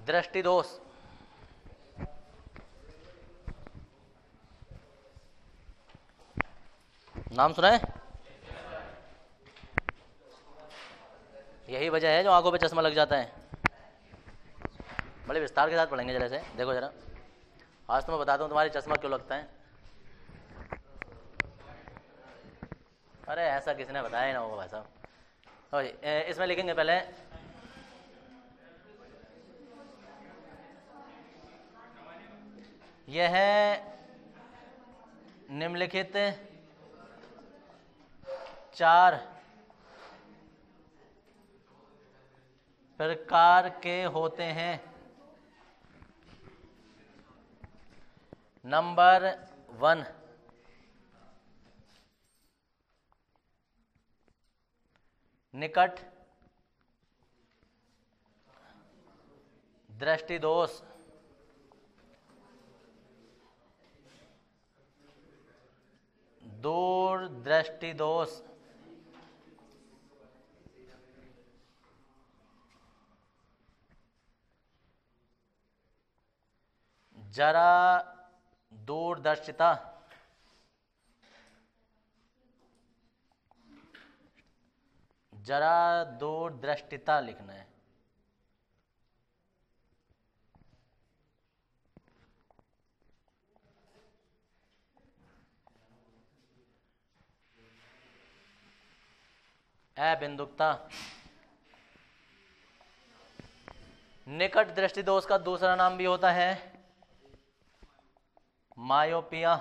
दृष्टि दोष, नाम सुना है? यही वजह है जो आंखों पे चश्मा लग जाता है। बड़े विस्तार के साथ पढ़ेंगे जरा से, देखो जरा। आज तो मैं बताता हूँ तुम्हारी चश्मा क्यों लगता है। अरे ऐसा किसी ने बताया ही ना होगा भाई साहब। इसमें लिखेंगे पहले यह निम्नलिखित 4 प्रकार के होते हैं। नंबर 1, निकट दृष्टि दोष। दूर दृष्टि दोष। जरा दूरदर्शिता। जरा दूरदृष्टिता लिखना है। अबिंदुकता। निकट दृष्टि दोष का दूसरा नाम भी होता है मायोपिया,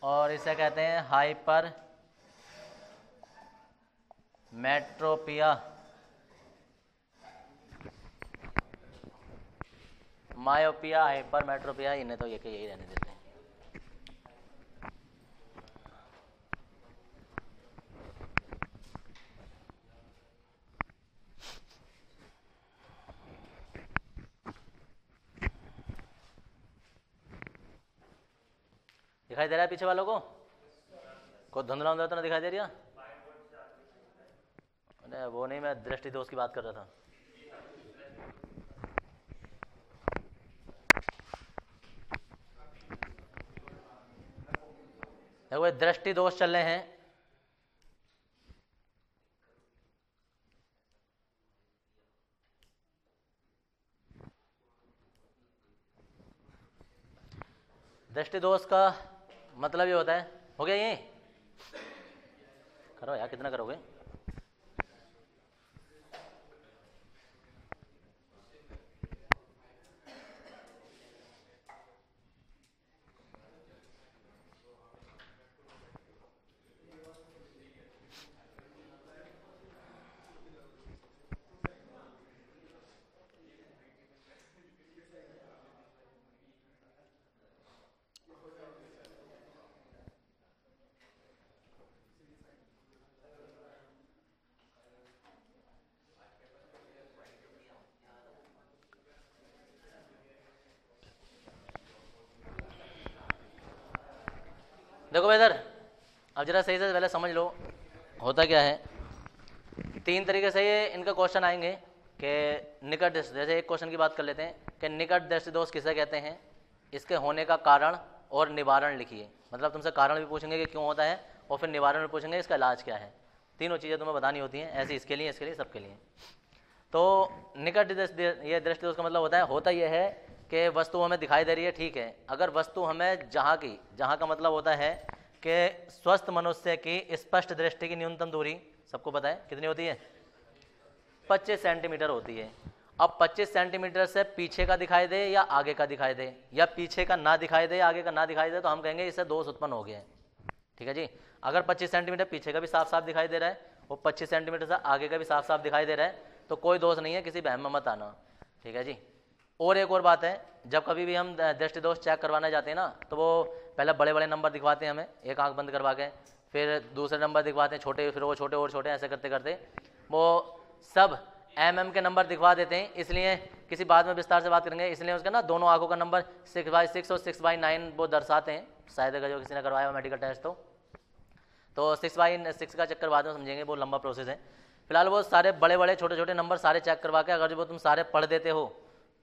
और इसे कहते हैं हाइपर मेट्रोपिया। मायोपिया, हाइपर मेट्रोपिया, इन्हें तो यही रहने देते हैं। दिखाई दे रहा है पीछे वालों को? कोई धुंधला धुंधला तो नहीं दिखाई दे रहा? अरे वो नहीं, मैं दृष्टि दोष की बात कर रहा था। देखो दृष्टि दोष चल रहे हैं। दृष्टि दोष का मतलब ये होता है, हो गया ये? करो यार, कितना करोगे? देखो इधर, अब जरा सही से पहले समझ लो होता क्या है। 3 तरीके से ये इनका क्वेश्चन आएंगे कि निकट दृष्टि, जैसे एक क्वेश्चन की बात कर लेते हैं कि निकट दृष्टि दोष किसे कहते हैं, इसके होने का कारण और निवारण लिखिए। मतलब तुमसे कारण भी पूछेंगे कि क्यों होता है, और फिर निवारण भी पूछेंगे इसका इलाज क्या है। तीनों चीज़ें तुम्हें बतानी होती हैं, ऐसे इसके लिए, सबके लिए। तो निकट ये दृष्टि दोष का मतलब होता यह है कि वस्तु हमें दिखाई दे रही है, ठीक है। अगर वस्तु हमें जहाँ का मतलब होता है कि स्वस्थ मनुष्य की स्पष्ट दृष्टि की न्यूनतम दूरी सबको पता है कितनी होती है? 25 सेंटीमीटर होती है। अब 25 सेंटीमीटर से पीछे का दिखाई दे या आगे का दिखाई दे, या पीछे का ना दिखाई दे, आगे का ना दिखाई दे, तो हम कहेंगे इससे दोष उत्पन्न हो गया है। ठीक है जी। अगर 25 सेंटीमीटर पीछे का भी साफ साफ दिखाई दे रहा है और 25 सेंटीमीटर से आगे का भी साफ साफ दिखाई दे रहा है, तो कोई दोष नहीं है, किसी बहम में मत आना। ठीक है जी। और एक और बात है, जब कभी भी हम दृष्टि दोष चेक करवाने जाते हैं ना, तो वो पहले बड़े बड़े नंबर दिखवाते हैं हमें, एक आंख बंद करवा के, फिर दूसरे नंबर दिखवाते हैं छोटे, फिर वो छोटे और छोटे, ऐसे करते करते वो सब के नंबर दिखवा देते हैं। इसलिए किसी बात में विस्तार से बात करेंगे, इसलिए उसका ना दोनों आंखों का नंबर 6/6 और 6/9 वो दर्शाते हैं। शायद अगर जो किसी ने करवाया मेडिकल टेस्ट तो 6/6 का चक्कर बाद में समझेंगे, वो लंबा प्रोसेस है। फिलहाल वो सारे बड़े बड़े छोटे छोटे नंबर सारे चेक करवा के अगर जो वो तुम सारे पढ़ देते हो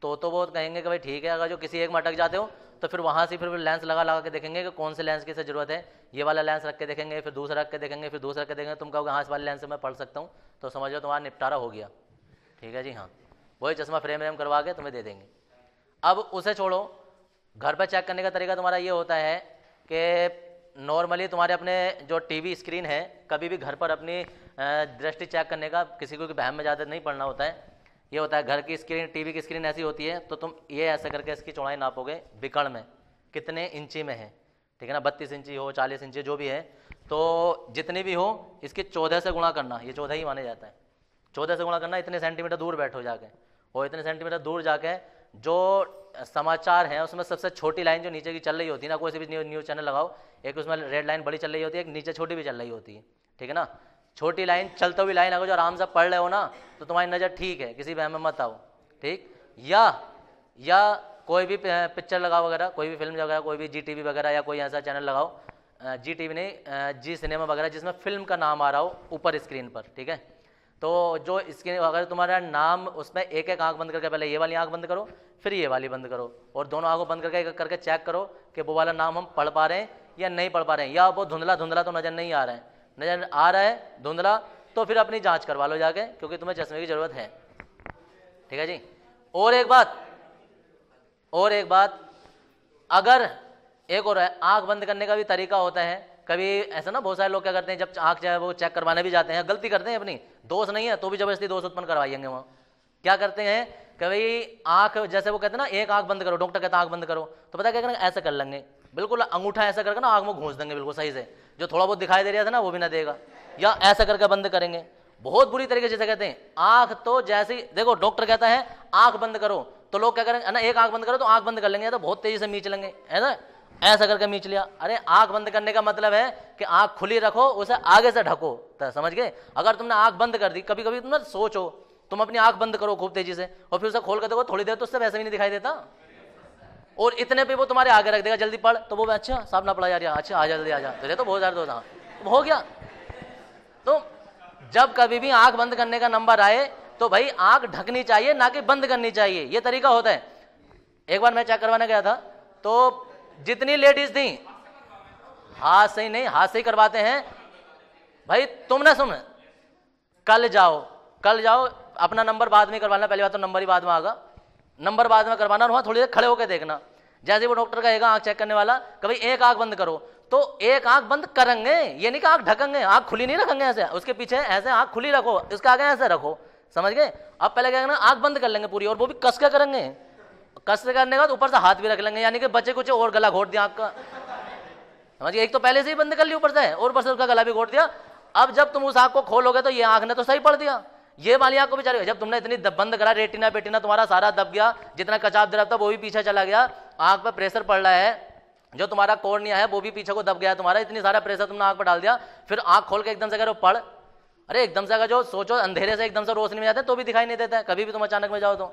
तो वो कहेंगे कि भाई ठीक है। अगर जो किसी एक में अटक जाते हो तो फिर वहाँ से फिर लेंस लगा के देखेंगे कि कौन से लेंस की ज़रूरत है। ये वाला लेंस रख के देखेंगे, फिर दूसरा रख के देखेंगे, फिर दूसरा रख के देखेंगे। तुम कहोगे हाँ इस वाले लेंस से मैं पढ़ सकता हूँ, तो समझ लो तुम्हारा निपटारा हो गया। ठीक है जी, हाँ वही चश्मा फ्रेम व्रेम करवा के तुम्हें दे देंगे। अब उसे छोड़ो, घर पर चेक करने का तरीका तुम्हारा ये होता है कि नॉर्मली तुम्हारे अपने जो टीवी स्क्रीन है, कभी भी घर पर अपनी दृष्टि चेक करने का किसी को बहम में ज़्यादा नहीं पड़ना होता है। ये होता है घर की स्क्रीन, टीवी की स्क्रीन ऐसी होती है तो तुम ये ऐसे करके इसकी चौड़ाई नापोगे बिकड़ में कितने इंची में है, ठीक है ना, 32 इंची हो 40 इंची जो भी है, तो जितनी भी हो इसकी 14 से गुणा करना, ये 14 ही माने जाता है। 14 से गुणा करना, इतने सेंटीमीटर दूर बैठो जाके, और इतने सेंटीमीटर दूर जाके जो समाचार है उसमें सबसे छोटी लाइन जो नीचे की चल रही होती है ना, कोई से भी न्यूज़ चैनल लगाओ, एक उसमें रेड लाइन बड़ी चल रही होती है, एक नीचे छोटी भी चल रही होती है, ठीक है ना। छोटी लाइन चलते हुई लाइन अगर जो आराम से पढ़ रहे हो ना तो तुम्हारी नज़र ठीक है, किसी बहम में मत आओ, ठीक। या कोई भी पिक्चर लगाओ वगैरह, कोई भी फिल्म वगैरह, कोई भी GTV वगैरह या कोई ऐसा चैनल लगाओ, GTV नहीं जी सिनेमा वगैरह, जिसमें फिल्म का नाम आ रहा हो ऊपर स्क्रीन पर, ठीक है। तो जो स्क्रीन अगर तुम्हारा नाम उसमें एक एक आँख बंद करके, पहले ये वाली आँख बंद करो फिर ये वाली बंद करो, और दोनों आँखों बंद करके चेक करो कि वो वाला नाम हम पढ़ पा रहे हैं या नहीं पढ़ पा रहे हैं, या वो धुंधला धुंधला तो नज़र नहीं आ रहा है, नज़र आ रहा है धुंधला तो फिर अपनी जांच करवा लो जाके, क्योंकि तुम्हें चश्मे की ज़रूरत है। ठीक है जी। और एक बात अगर एक और है, आंख बंद करने का भी तरीका होता है। कभी ऐसा ना बहुत सारे लोग क्या करते हैं, जब आंख चाहे वो चेक करवाने भी जाते हैं, गलती करते हैं अपनी, दोष नहीं है तो भी जबरदस्ती दोष उत्पन्न करवाएंगे। वहाँ क्या करते हैं कि भाई आंख, जैसे वो कहते हैं ना एक आंख बंद करो, डॉक्टर कहता है आंख बंद करो, तो पता क्या करेंगे, ऐसा कर लेंगे, बिल्कुल अंगूठा ऐसा करके ना आंख में घूंस देंगे बिल्कुल सही से, जो थोड़ा बहुत दिखाई दे रहा था ना वो भी ना देगा, या ऐसा करके बंद करेंगे। बहुत बुरी तरीके से कहते हैं आंख, तो जैसे देखो डॉक्टर कहता है आंख बंद करो तो लोग क्या करेंगे ना, एक आंख बंद करो तो आंख बंद कर लेंगे, तो बहुत तेजी से मीच लेंगे, है ना, ऐसा करके मीच लिया। अरे आंख बंद करने का मतलब है कि आंख खुली रखो, उसे आगे से ढको, तो समझ गए। अगर तुमने आंख बंद कर दी, कभी कभी तुम ना सोचो, तुम अपनी आंख बंद करो खूब तेजी से और फिर उसे खोल कर देखो थोड़ी देर, तो उससे वैसे भी नहीं दिखाई देता, और इतने पे वो तुम्हारे आगे रख देगा, जल्दी पढ़, तो वो अच्छा साहब ना पढ़ा यार, अच्छा आ जा जल्दी आ जा, तो बहुत ज्यादा दोस्त, हाँ हो गया। तो जब कभी भी आंख बंद करने का नंबर आए तो भाई आंख ढकनी चाहिए, ना कि बंद करनी चाहिए, ये तरीका होता है। एक बार मैं चेक करवाने गया था, तो जितनी लेडीज थी, हाथ से ही नहीं, हाथ से ही करवाते हैं भाई, तुम ना सुन, कल जाओ अपना नंबर बाद में करवाना, पहली बात तो नंबर ही बाद में आगा, नंबर बाद में करवाना, और वहां थोड़ी देर खड़े होकर देखना, जैसे वो डॉक्टर कहेगा आंख चेक करने वाला, कभी एक आंख बंद करो, तो एक आंख बंद करेंगे, ये नहीं कि आंख ढकेंगे, आंख खुली नहीं रखेंगे ऐसे, उसके पीछे ऐसे आंख खुली रखो, इसके आगे ऐसे रखो, समझ गए। अब पहले क्या करना, आंख बंद कर लेंगे पूरी, और वो भी कस के करेंगे, कस के करने के बाद ऊपर से हाथ भी रख लेंगे, यानी कि बच्चे कुछ और गला घोट दिया आंख का, समझ गए, एक तो पहले से ही बंद कर ली ऊपर से, और ऊपर से उसका गला भी घोट दिया। अब जब तुम उस आंख को खोलोगे तो ये आंख ने तो सही पढ़ दिया, ये वाली आंख को बेचारी, जब तुमने इतनी बंद करा, रेटिना बेटिना तुम्हारा सारा दब गया, जितना कचाप दरब था वो भी पीछे चला गया, आंख पर प्रेशर पड़ रहा है, जो तुम्हारा कॉर्निया है वो भी पीछे को दब गया तुम्हारा, इतनी सारा प्रेशर तुमने आंख पर डाल दिया, फिर आंख खोल के एकदम से करो पढ़, अरे एकदम से अगर जो सोचो अंधेरे से एकदम से रोशनी में जाते हैं तो भी दिखाई नहीं देता है, कभी भी तुम अचानक में जाओ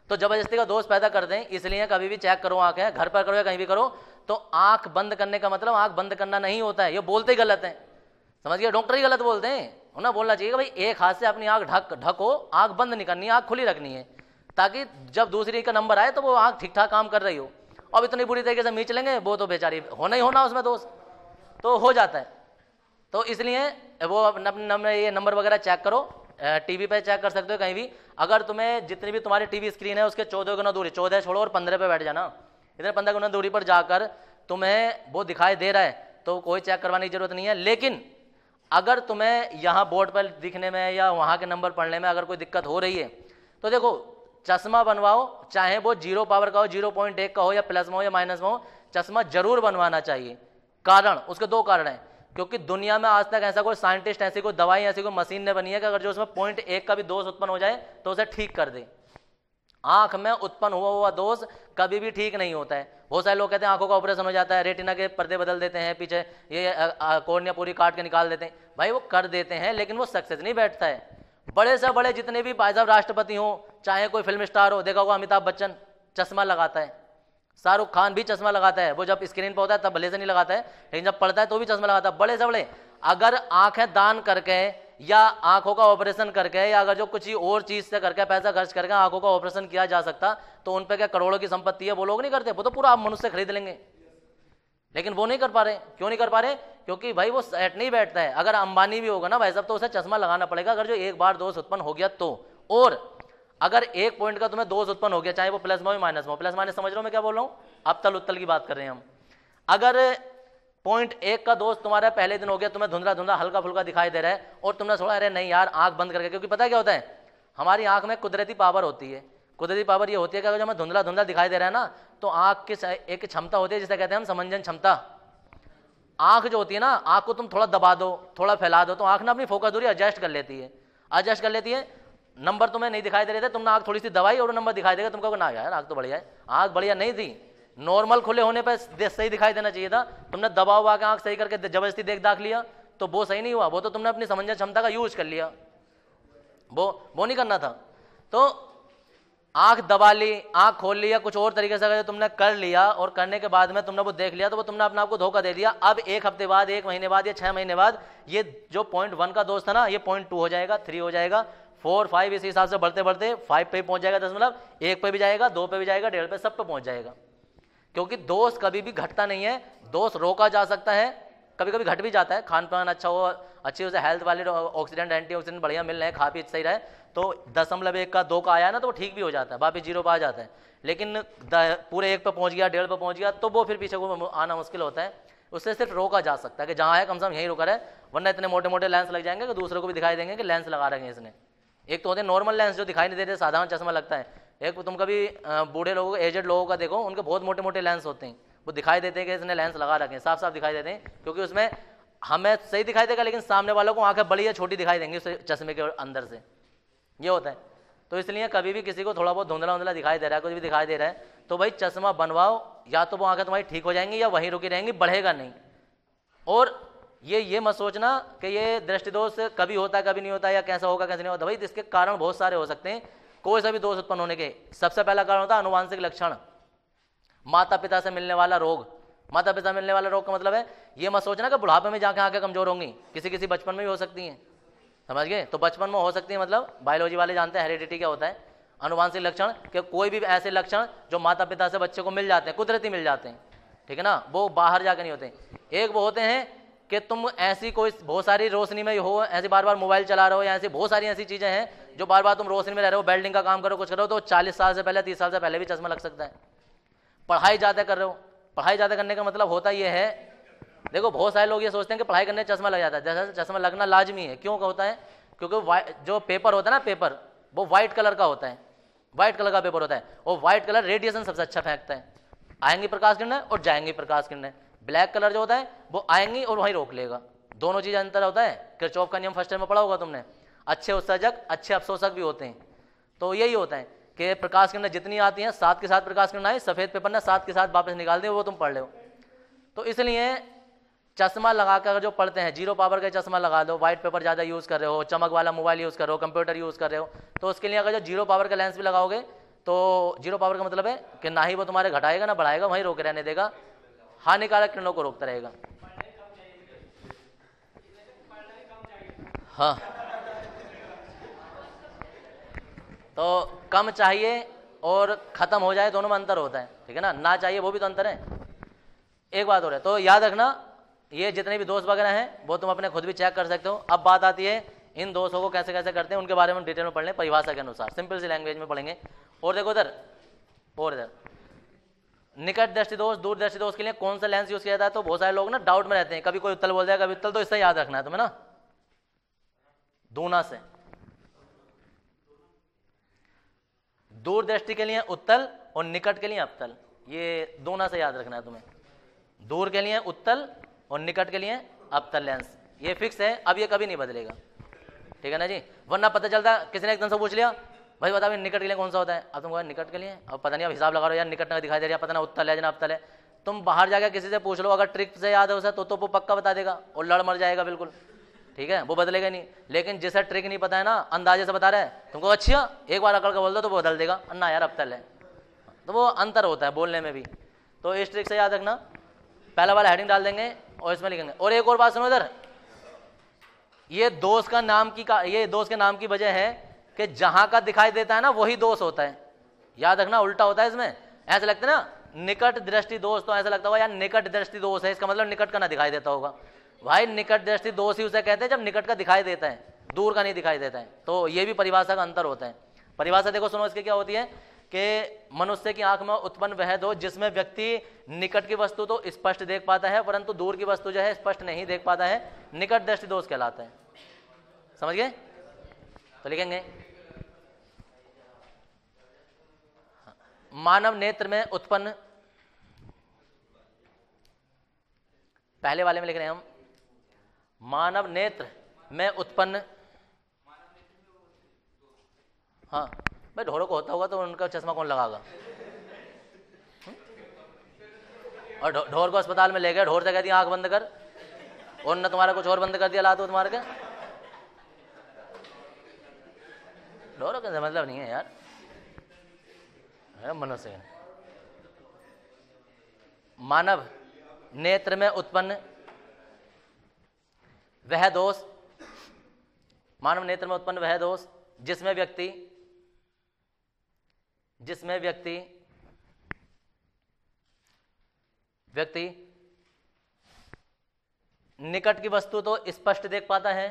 तो जबरदस्ती का दोष पैदा करते हैं। इसलिए कभी भी चेक करो आंखें, घर पर करो या कहीं भी करो, तो आंख बंद करने का मतलब आंख बंद करना नहीं होता है, ये बोलते ही गलत है, समझ गए, डॉक्टर ही गलत बोलते हैं। उन्हें बोलना चाहिए कि भाई एक हाथ से अपनी आंख ढको, आंख बंद नहीं करनी, आंख खुली रखनी है, ताकि जब दूसरी का नंबर आए तो वो आंख ठीक ठाक काम कर रही हो। अब इतनी बुरी तरीके से मीच लेंगे, वो तो बेचारी होना ही होना, उसमें दोष तो हो जाता है। तो इसलिए वो ये नंबर वगैरह चेक करो, टीवी पे चेक कर सकते हो कहीं भी। अगर तुम्हें जितनी भी तुम्हारी टीवी स्क्रीन है उसके 14 गुना दूरी, 14 छोड़ो और 15 पे बैठ जाना, इतने 15 गुना दूरी पर जाकर तुम्हें वो दिखाई दे रहा है तो कोई चेक करवाने की जरूरत नहीं है। लेकिन अगर तुम्हें यहाँ बोर्ड पर दिखने में या वहाँ के नंबर पढ़ने में अगर कोई दिक्कत हो रही है तो देखो चश्मा बनवाओ, चाहे वो 0 पावर का हो, 0.1 का हो, या प्लस में हो या माइनस में हो, चश्मा जरूर बनवाना चाहिए। कारण, उसके 2 कारण हैं, क्योंकि दुनिया में आज तक ऐसा कोई साइंटिस्ट, ऐसी कोई दवाई, ऐसी कोई मशीन ने बनी है कि अगर जो उसमें 0.1 का भी दोष उत्पन्न हो जाए तो उसे ठीक कर दे। आंख में उत्पन्न हुआ दोष कभी भी ठीक नहीं होता है। बहुत सारे लोग कहते हैं आंखों का ऑपरेशन हो जाता है, रेटिना के पर्दे बदल देते हैं, पीछे ये कॉर्निया पूरी काट के निकाल देते हैं, भाई वो कर देते हैं लेकिन वो सक्सेस नहीं बैठता है। बड़े से बड़े जितने भी भाई साहब राष्ट्रपति हो, चाहे कोई फिल्म स्टार हो, देखा होगा अमिताभ बच्चन चश्मा लगाता है, शाहरुख खान भी चश्मा लगाता है, वो जब स्क्रीन पर होता है तब भले से नहीं लगाता है, लेकिन जब पढ़ता है तो भी चश्मा लगाता है। बड़े से बड़े अगर आंखें दान करके या आंखों का ऑपरेशन करके, या अगर जो कुछ ही और चीज से करके पैसा खर्च करके आंखों का ऑपरेशन किया जा सकता तो उन पे क्या करोड़ों की संपत्ति है, वो लोग नहीं करते, वो तो पूरा आप मनुष्य खरीद लेंगे। लेकिन वो नहीं कर पा रहे। क्यों नहीं कर पा रहे? क्योंकि भाई वो सेट नहीं बैठता है। अगर अंबानी भी होगा ना भाई साहब तो उसे चश्मा लगाना पड़ेगा अगर जो एक बार दोष उत्पन्न हो गया तो। और अगर एक पॉइंट का तुम्हें दोष उत्पन्न हो गया, चाहे वो प्लस में हो माइनस में हो, प्लस माइनस समझ रहे हो मैं क्या बोल रहा हूँ, अबतल उत्तल की बात कर रहे हैं हम। अगर पॉइंट एक का दोष तुम्हारा पहले दिन हो गया, तुम्हें धुंधला धुंधला हल्का फुल्का दिखाई दे रहा है और तुमने सोचा अरे नहीं यार आंख बंद करके, क्योंकि पता क्या होता है हमारी आंख में कुदरती पावर होती है। कुदरती पावर ये होती है कि अगर जो हमें धुंधला धुंधला दिखाई दे रहा है ना, तो आंख की एक क्षमता होती है जिसे कहते हैं हम समंजन क्षमता। आंख जो होती है ना, आंख को तुम थोड़ा दबा दो, थोड़ा फैला दो, तो आंख ना अपनी फोकस दूरी एडजस्ट कर लेती है। एडजस्ट कर लेती है, नंबर तुम्हें नहीं दिखाई दे रहे थे, तुमने आंख थोड़ी सी दबाई और नंबर दिखाई देगा, तुमको ना यार आंख तो बढ़िया है। आंख बढ़िया नहीं थी, नॉर्मल खुले होने पर सही दिखाई देना चाहिए था। तुमने दबा हुआ के आंख सही करके जबरदस्ती दाख लिया तो वो सही नहीं हुआ, वो तो तुमने अपनी समंजन क्षमता का यूज कर लिया, वो नहीं करना था। तो आंख दबा ली, आंख खोल ली या कुछ और तरीके से अगर तुमने कर लिया और करने के बाद में तुमने वो देख लिया तो वो तुमने अपने आप को धोखा दे दिया। अब एक हफ्ते बाद, एक महीने बाद या 6 महीने बाद ये जो पॉइंट 1 का दोष था ना, ये पॉइंट 2 हो जाएगा, 3 हो जाएगा, 4, 5 इसी हिसाब से बढ़ते बढ़ते 5 पे पहुंच जाएगा, 1 पे भी जाएगा, 2 पे भी जाएगा, 1.5 पे, सब पे पहुंच जाएगा। क्योंकि दोष कभी भी घटता नहीं है, दोष रोका जा सकता है, कभी कभी घट भी जाता है। खान पान अच्छा हो, अच्छी उसे हेल्थ वाले ऑक्सीडेंट एंटीऑक्सीडेंट बढ़िया मिल रहे हैं, खा पी सही रहे, तो 0.1 का 2 का आया ना तो वो ठीक भी हो जाता है, वापिस 0 पे आ जाता है। लेकिन पूरे 1 पे पहुंच गया, 1.5 पे पहुंच गया तो वो फिर पीछे को आना मुश्किल होता है। उससे सिर्फ रोका जा सकता है कि जहाँ है कम से कम यहीं रुका रहे, वरना इतने मोटे मोटे लेंस लग जाएंगे कि दूसरों को भी दिखाई देंगे कि लेंस लगा रहे हैं इसने। एक तो होते हैं नॉर्मल लेंस जो दिखाई नहीं देते, साधारण चश्मा लगता है। एक तुम कभी बूढ़े लोगों, एजेड लोगों का देखो, उनके बहुत मोटे मोटे लेंस होते हैं, वो दिखाई देते हैं कि इसने लेंस लगा रखे हैं, साफ साफ दिखाई देते हैं, क्योंकि उसमें हमें सही दिखाई देगा लेकिन सामने वालों को आंखें बड़ी या छोटी दिखाई देंगी उस चश्मे के अंदर से, ये होता है। तो इसलिए कभी भी किसी को थोड़ा बहुत धुंधला धुंधला दिखाई दे रहा है, कुछ भी दिखाई दे रहा है, तो भाई चश्मा बनवाओ, या तो वो आंखें तुम्हारी ठीक हो जाएंगी या वहीं रुकी रहेंगी, बढ़ेगा नहीं। और ये मत सोचना कि ये दृष्टिदोष कभी होता है कभी नहीं होता, या कैसा होगा कैसे नहीं होता। भाई इसके कारण बहुत सारे हो सकते हैं, कोई सा भी दोष उत्पन्न होने के। सबसे पहला कारण होता है अनुवांशिक लक्षण, माता पिता से मिलने वाला रोग। माता पिता मिलने वाला रोग का मतलब है ये मत सोचना कि बुढ़ापे में जाके आंखें कमजोर होंगी, किसी किसी बचपन में भी हो सकती हैं, समझ गए। तो बचपन में हो सकती है, मतलब बायोलॉजी वाले जानते हैं हेरिडिटी क्या होता है। अनुवांशिक लक्षण कि कोई भी ऐसे लक्षण जो माता पिता से बच्चे को मिल जाते हैं, कुदरती मिल जाते हैं, ठीक है ना, वो बाहर जाकर नहीं होते। एक वो होते हैं कि तुम ऐसी कोई बहुत सारी रोशनी में हो, ऐसे बार बार मोबाइल चला रहे हो, या ऐसी बहुत सारी ऐसी चीजें हैं जो बार बार तुम रोशनी में रह रहे हो, वेल्डिंग का काम करो, कुछ करो, तो 40 साल से पहले 30 साल से पहले भी चश्मा लग सकता है। पढ़ाई ज़्यादा कर रहे हो, पढ़ाई ज़्यादा करने का मतलब होता ये है, देखो बहुत सारे लोग ये सोचते हैं कि पढ़ाई करने से चश्मा लग जाता है, जैसा चश्मा लगना लाजमी है। क्यों होता है? क्योंकि जो पेपर होता है ना, पेपर वो व्हाइट कलर का होता है, व्हाइट कलर का पेपर होता है, और व्हाइट कलर रेडिएशन सबसे अच्छा फेंकता है, आएंगी प्रकाश किरणें और जाएंगी प्रकाश किरणें। ब्लैक कलर जो होता है वो आएंगी और वहीं रोक लेगा, दोनों चीज़ अंतर होता है। किरचॉफ का नियम फर्स्ट ईयर में पढ़ा होगा तुमने। अच्छे उत्सर्जक अच्छे अवशोषक भी होते हैं, तो यही होता है कि प्रकाश किरणें जितनी आती हैं साथ के साथ प्रकाश किरण आई, सफ़ेद पेपर ने साथ के साथ वापस निकाल दे, वो तुम पढ़ लो। तो इसलिए चश्मा लगाकर जो पढ़ते हैं, 0 पावर का चश्मा लगा दो, व्हाइट पेपर ज़्यादा यूज़ कर रहे हो, चमक वाला मोबाइल यूज़ कर रहे हो, कंप्यूटर यूज़ कर रहे हो, तो उसके लिए अगर जो 0 पावर का लेंस भी लगाओगे तो 0 पावर का मतलब है कि ना ही वो तुम्हारे घटाएगा ना बढ़ाएगा, वहीं रोके रहने देगा, हानिकारक किरणों को रोकता रहेगा। हाँ, तो कम चाहिए और खत्म हो जाए, दोनों में अंतर होता है, ठीक है ना। ना चाहिए वो भी तो अंतर है। एक बात हो रहा है, तो याद रखना ये जितने भी दोष वगैरह हैं वो तुम अपने खुद भी चेक कर सकते हो। अब बात आती है इन दोषों को कैसे कैसे करते हैं, उनके बारे में डिटेल में पढ़ लें, परिभाषा के अनुसार सिंपल सी लैंग्वेज में पढ़ेंगे। और देखो इधर, और इधर निकट दृष्टि दोष, दूर दृष्टि दोष के लिए कौन सा लेंस यूज किया जाता है, तो बहुत सारे लोग ना डाउट में रहते हैं, कभी कोई उत्तल बोल जाएगा, कभी उत्तल, तो इससे याद रखना है तुम्हें ना, दूना से। दूर दृष्टि के लिए उत्तल और निकट के लिए अवतल, ये दोनों से याद रखना है तुम्हें। दूर के लिए उत्तल और निकट के लिए अवतल लेंस, ये फिक्स है, अब ये कभी नहीं बदलेगा, ठीक है ना जी। वरना पता चलता किसी ने एकदम से पूछ लिया भाई बता भाई निकट के लिए कौन सा होता है, अब तुम कहो निकट के लिए, अब पता नहीं, अब हिसाब लगा रहे हो यार, निकट ना दिखाई दे रहा, पता ना उत्तल है ना अवतल है। तुम बाहर जाकर किसी से पूछ लो, अगर ट्रिक से याद है उसे तो वो पक्का बता देगा और लड़ मर जाएगा बिल्कुल, ठीक है, वो बदलेगा नहीं। लेकिन जिसे ट्रिक नहीं पता है ना, अंदाजे से बता रहा है तुमको, अच्छा एक बार अकड़ के बोल दो तो वो बदल देगा, ना यार अवतल है, तो वो अंतर होता है बोलने में भी। तो इस ट्रिक से याद रखना, पहला वाला हेडिंग डाल देंगे और इसमें लिखेंगे। और एक और बात सुनो इधर, ये दोष का नाम की ये दोष के नाम की वजह है कि जहां का दिखाई देता है ना वही दोष होता है। याद रखना, उल्टा होता है इसमें। ऐसा लगता है ना निकट दृष्टि दोष, तो ऐसा लगता होगा यार निकट दृष्टि दोष है, इसका मतलब निकट का ना दिखाई देता होगा। भाई निकट दृष्टि दोष ही उसे कहते हैं जब निकट का दिखाई देता है, दूर का नहीं दिखाई देता है। तो ये भी परिभाषा का अंतर होता है। परिभाषा देखो सुनो इसकी क्या होती है कि मनुष्य की आंख में उत्पन्न वह दोष जिसमें व्यक्ति निकट की वस्तु तो स्पष्ट देख पाता है परंतु दूर की वस्तु जो है स्पष्ट नहीं देख पाता है, निकट दृष्टि दोष कहलाता है। समझ गए? तो लिखेंगे मानव नेत्र में उत्पन्न, पहले वाले में लिख रहे हैं हम, मानव नेत्र में उत्पन्न, हाँ भाई ढोरों को होता होगा तो उनका चश्मा कौन लगागा? और ढोर को अस्पताल में ले गए, ढोर से कह दिया आंख बंद कर, और न तुम्हारा कुछ और बंद कर दिया ला तो तुम्हारे के। ढोरों का मतलब नहीं है यार, मनुष्य। मानव नेत्र में उत्पन्न वह दोष, मानव नेत्र में उत्पन्न वह दोष जिसमें व्यक्ति निकट की वस्तु तो स्पष्ट देख पाता है,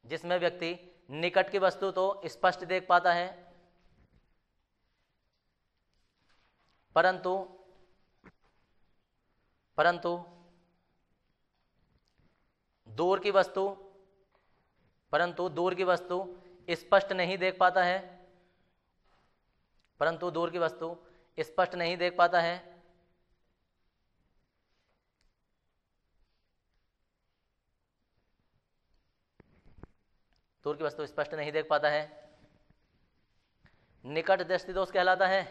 जिसमें व्यक्ति निकट की वस्तु तो स्पष्ट देख पाता है परंतु दूर की वस्तु स्पष्ट नहीं देख पाता है, परंतु दूर की वस्तु स्पष्ट नहीं देख पाता है। दूर की वस्तु स्पष्ट नहीं देख पाता है, निकट दृष्टि दोष कहलाता है।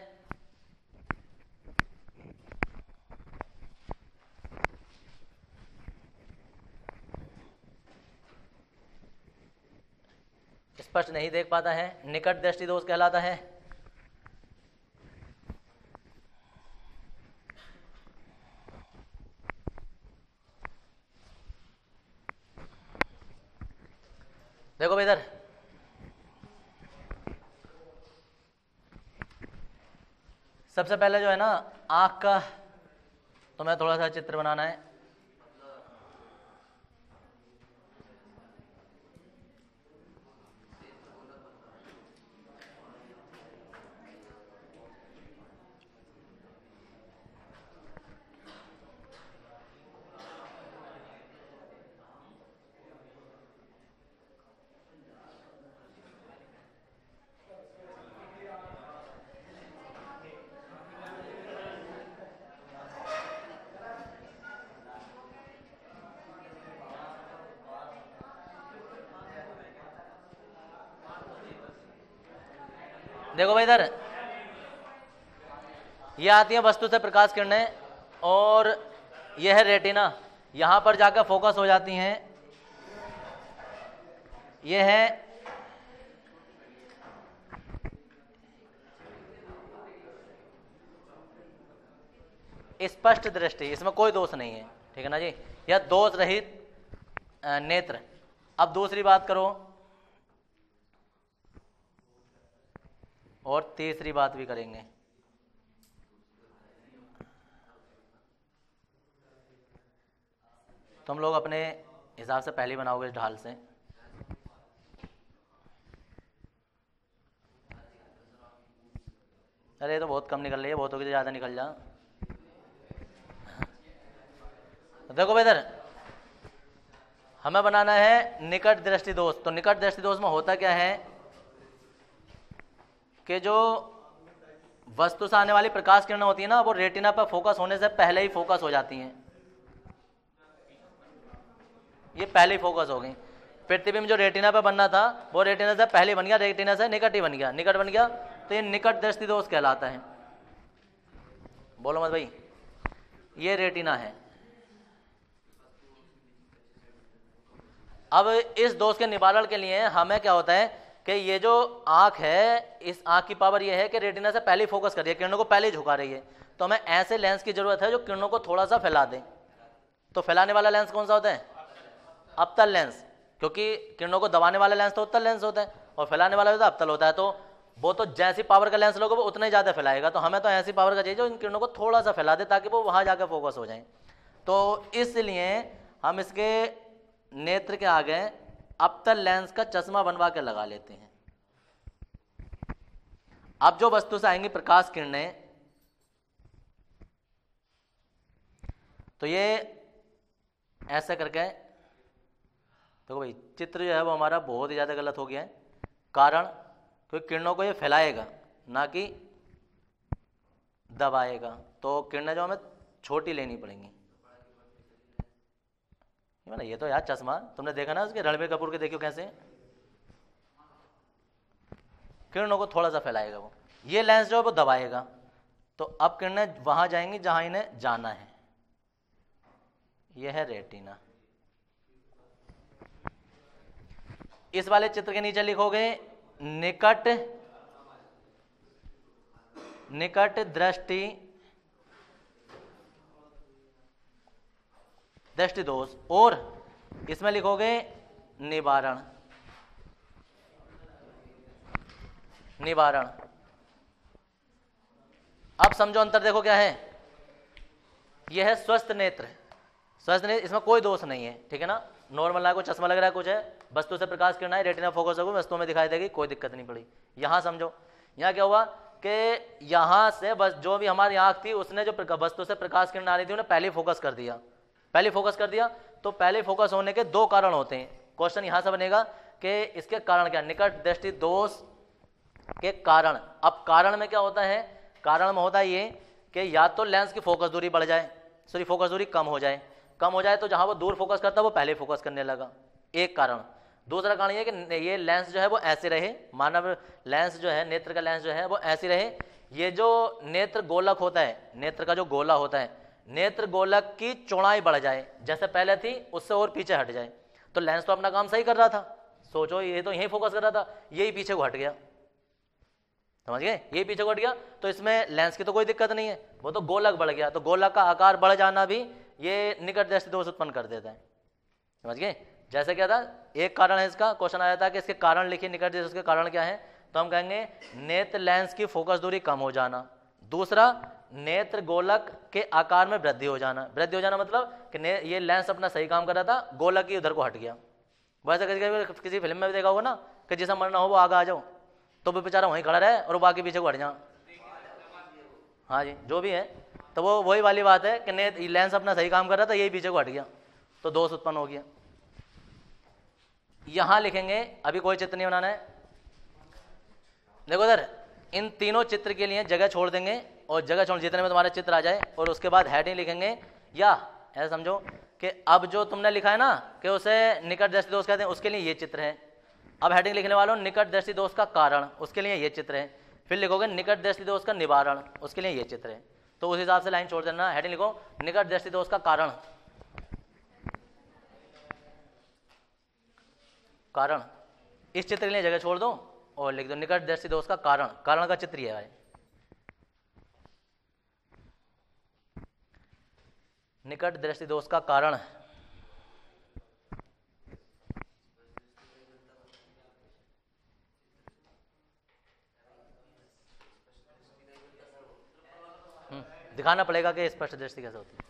स्पष्ट नहीं देख पाता है, निकट दृष्टि दोष कहलाता है। देखो भाई इधर, सबसे पहले जो है ना आंख का तुम्हें थोड़ा सा चित्र बनाना है। देखो भाई इधर, ये आती है वस्तु से प्रकाश किरणें और यह है रेटिना, यहां पर जाकर फोकस हो जाती हैं। यह है स्पष्ट दृष्टि, इसमें कोई दोष नहीं है, ठीक है ना जी, यह दोष रहित नेत्र। अब दूसरी बात करो और तीसरी बात भी करेंगे। तुम लोग अपने हिसाब से पहले बनाओगे इस ढाल से। अरे ये तो बहुत कम निकल रही है, बहुतों की तो ज़्यादा निकल जा। देखो इधर हमें बनाना है निकट दृष्टि दोष। तो निकट दृष्टि दोष में होता क्या है कि जो वस्तु से आने वाली प्रकाश किरणें होती है ना, वो रेटिना पर फोकस होने से पहले ही फोकस हो जाती हैं। ये पहले ही फोकस हो गई। प्रतिबिंब जो रेटिना पर बनना था वो रेटिना से पहले बन गया, रेटिना से निकट ही बन गया, निकट बन गया, तो ये निकट दृष्टि दोष कहलाता है। बोलो मत भाई, ये रेटिना है। अब इस दोष के निवारण के लिए हमें क्या होता है कि ये जो आंख है, इस आंख की पावर ये है कि रेटिना से पहले फोकस कर रही है, किरणों को पहले झुका रही है। तो हमें ऐसे लेंस की जरूरत है जो किरणों को थोड़ा सा फैला दे। तो फैलाने वाला लेंस कौन सा होता है? अवतल लेंस, क्योंकि किरणों को दबाने वाला लेंस तो उत्तल लेंस होता है और फैलाने वाला तो अवतल होता है, तो वो तो जैसी पावर का लेंस लोगे वो उतना ही ज़्यादा फैलाएगा। तो हमें तो ऐसी पावर का चाहिए जो इन किरणों को थोड़ा सा फैला दे ताकि वो वहाँ जाकर फोकस हो जाए। तो इसलिए हम इसके नेत्र के आगे अवतल लेंस का चश्मा बनवा के लगा लेते हैं। अब जो वस्तु से आएंगी प्रकाश किरणें, तो ये ऐसा करके, देखो भाई चित्र जो है वो हमारा बहुत ही ज़्यादा गलत हो गया है। कारण क्योंकि किरणों को ये फैलाएगा ना कि दबाएगा, तो किरणें जो हमें छोटी लेनी पड़ेंगी। ये तो यार चश्मा तुमने देखा ना उसके रणबीर कपूर के, देखियो कैसे किरणों को थोड़ा सा फैलाएगा वो, ये लेंस जो है वो दबाएगा। तो अब किरणें वहां जाएंगी जहां इन्हें जाना है। यह है रेटिना। इस वाले चित्र के नीचे लिखोगे निकट दृष्टि दोष, और इसमें लिखोगे निवारण। अब समझो अंतर देखो क्या है। यह है स्वस्थ नेत्र। स्वस्थ नेत्र, इसमें कोई दोष नहीं है, ठीक है ना। नॉर्मल ना, कोई चश्मा लग रहा है, कुछ है, वस्तु से प्रकाश किरण है, रेटिना फोकस होगी, वस्तु में दिखाई देगी, कोई दिक्कत नहीं पड़ी। यहां समझो, यहां क्या हुआ कि यहां से बस जो भी हमारी आंख थी उसने जो वस्तु से प्रकाश किरण आ रही थी उन्हें पहले फोकस कर दिया। तो पहले फोकस होने के दो कारण होते हैं। क्वेश्चन यहां से बनेगा कि इसके कारण क्या, निकट दृष्टि दोष के कारण। अब कारण में क्या होता है, कारण में होता है ये कि या तो लेंस की फोकस दूरी बढ़ जाए, सॉरी फोकस दूरी कम हो जाए तो जहां वो दूर फोकस करता है वो पहले फोकस करने लगा, एक कारण। दूसरा कारण ये कि ये लेंस जो है वो ऐसे रहे, मानव लेंस जो है, नेत्र का लेंस जो है वो ऐसे रहे। ये जो नेत्र गोलक होता है, नेत्र का जो गोला होता है, नेत्र गोलक की चौड़ाई बढ़ जाए, जैसे पहले थी उससे और पीछे हट जाए। तो लेंस तो अपना काम सही कर रहा था, सोचो ये तो यही फोकस कर रहा था, यही पीछे को हट गया, समझ गए, यही पीछे को हट गया। तो इसमें लेंस की तो कोई दिक्कत नहीं है, वो तो गोलक बढ़ गया। तो गोलक का आकार बढ़ जाना भी ये निकट दृष्टि दोष उत्पन्न कर देता है, समझ गए। जैसे क्या था, एक कारण है इसका, क्वेश्चन आया था कि इसके कारण लिखिए, निकट दृष्टि दोष के कारण क्या है, तो हम कहेंगे नेत्र लेंस की फोकस दूरी कम हो जाना। दूसरा, नेत्र गोलक के आकार में वृद्धि हो जाना। वृद्धि हो जाना मतलब कि ये लेंस अपना सही काम कर रहा था, गोलक ही उधर को हट गया। वैसे किसी फिल्म में भी देखा होगा ना कि जिसे मरना हो वो आगे आ जाओ, तो वो बेचारा वहीं खड़ा रहे और बाकी पीछे को हट जाओ। हाँ जी, जो भी है, तो वो वही वाली बात है कि लेंस अपना सही काम कर रहा था, यही पीछे को हट गया, तो दोष उत्पन्न हो गया। यहां लिखेंगे, अभी कोई चित्र नहीं बनाना है। देखो इधर इन तीनों चित्र के लिए जगह छोड़ देंगे, और जगह छोड़ जितने में तुम्हारे चित्र आ जाए, और उसके बाद हेडिंग लिखेंगे। या ऐसा समझो कि अब जो तुमने लिखा है ना कि उसे निकट दृष्टि दोष कहते हैं, उसके लिए ये चित्र है। अब हेडिंग लिखने वालों निकट दृष्टि दोष का कारण, उसके लिए ये चित्र है। फिर लिखोगे निकट दृष्टि दोष का निवारण, उसके लिए ये चित्र है। तो उस हिसाब से लाइन छोड़ देना। हेडिंग लिखो निकट दृष्टि दोष का कारण, इस चित्र के लिए जगह छोड़ दो और लिख दो निकट दृष्टि दोष का कारण। कारण का चित्र है भाई, निकट दृष्टि दोष का कारण। दिखाना पड़ेगा कि स्पष्ट दृष्टि कैसे होती है।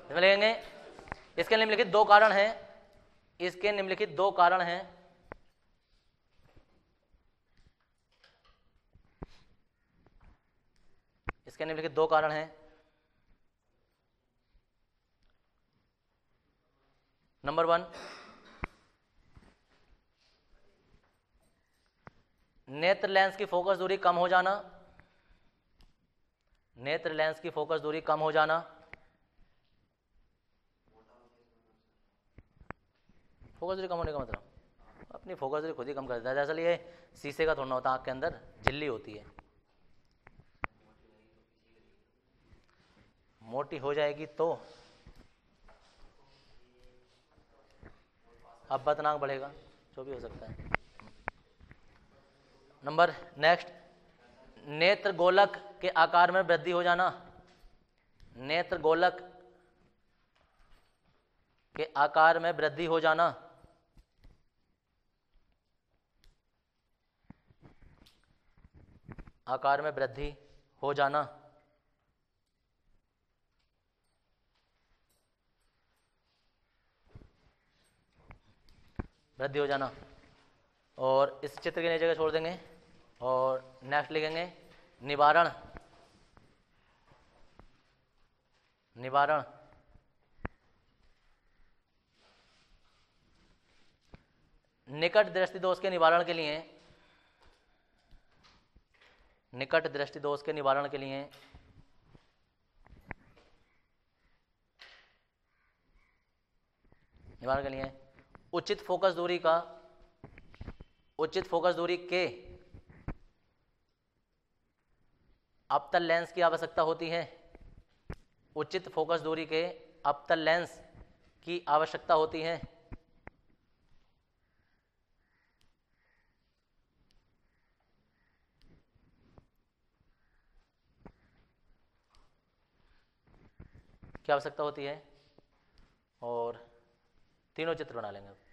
इसमें लिखेंगे इसके निम्नलिखित दो कारण हैं, इसके निम्नलिखित दो कारण हैं। इसके निम्नलिखित दो कारण हैं। नंबर 1, नेत्र लेंस की फोकस दूरी कम हो जाना। नेत्र लेंस की फोकस दूरी कम हो जाना। फोकस दूरी कम होने का मतलब अपनी फोकस दूरी खुद ही कम कर देता है। दरअसल ये शीशे का थोड़ा होता है, आंख के अंदर झिल्ली होती है, मोटी हो जाएगी तो अब बतनाक बढ़ेगा, जो भी हो सकता है। नंबर नेक्स्ट, नेत्र गोलक के आकार में वृद्धि हो जाना। नेत्र गोलक कि आकार में वृद्धि हो जाना, आकार में वृद्धि हो जाना, वृद्धि हो जाना। और इस चित्र की नई जगह छोड़ देंगे और नेक्स्ट लिखेंगे निवारण, निवारण। निकट दृष्टि दोष के निवारण के लिए, निकट दृष्टि दोष के निवारण के लिए उचित फोकस दूरी का, उचित फोकस दूरी के अवतल लेंस की आवश्यकता होती है, उचित फोकस दूरी के अवतल लेंस की आवश्यकता होती है। क्या आवश्यकता होती है? और तीनों चित्र बना लेंगे।